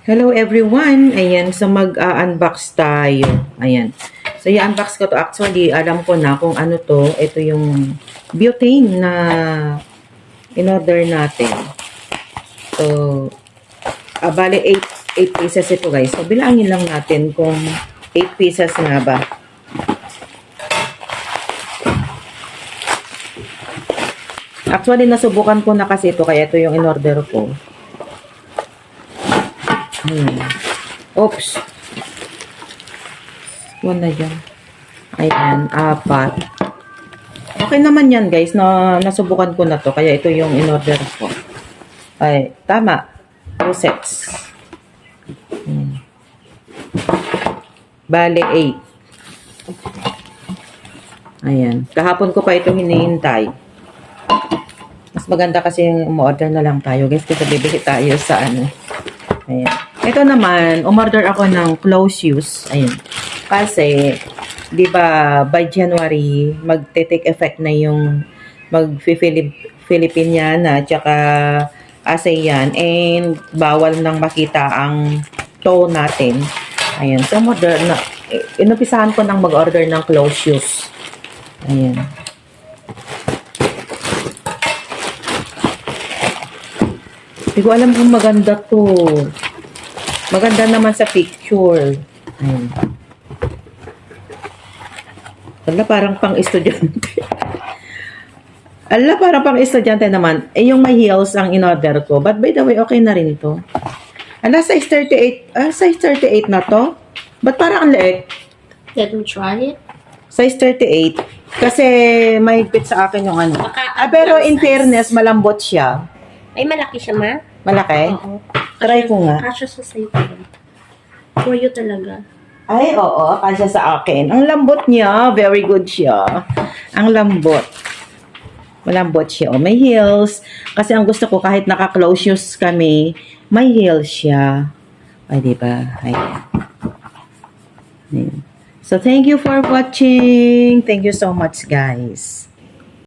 Hello everyone! Ayan, so mag-unbox tayo. Ayan. So i-unbox ko to. Actually, alam ko na kung ano to. Ito yung butane na in-order natin. So, bale 8 pieces ito guys. So, bilangin lang natin kung 8 pieces nga ba. Actually, nasubukan ko na kasi ito. Kaya ito yung in-order ko. Oops. Wala dyan. Ayan, 4. Okay naman yan guys. Nasubukan ko na to. Kaya ito yung in-order ko. Ay, tama. 2 sets. Bale, 8. Ayan. Kahapon ko pa ito hinihintay. Mas maganda kasi yung umorder na lang tayo guys. Kasi bibili tayo sa ano. Ayan. Ito naman, umorder ako ng close use. Ayun. Kasi, di ba, by January, magte-take effect na yung mag-Filipiniana, tsaka ASEAN, and bawal nang makita ang toe natin. Ayan. So, inupisahan ko nang mag-order ng close use. Ayan. Hindi ko alam kung maganda to. Maganda naman sa picture. Ayan. Ala, parang pang-estudyante. Ala, parang pang-estudyante naman. Eh, yung may heels ang in-order ko. But by the way, okay na rin to. Ala, size 38. Size 38 na to? Ba't parang ang liit? Let me try it. Size 38. Kasi may fit sa akin yung ano. Pero in size. fairness, malambot siya. Ay, malaki siya, ma? Malaki? Oo. Try ko nga. Kasya sa sa'yo pa rin. For you talaga. Ay, oo. Kasya sa akin. Ang lambot niya. Very good siya. Ang lambot. Malambot siya. Oh, may heels. Kasi ang gusto ko, kahit naka-close shoes kami, may heels siya. Ay, diba? Ayan. So, thank you for watching. Thank you so much, guys.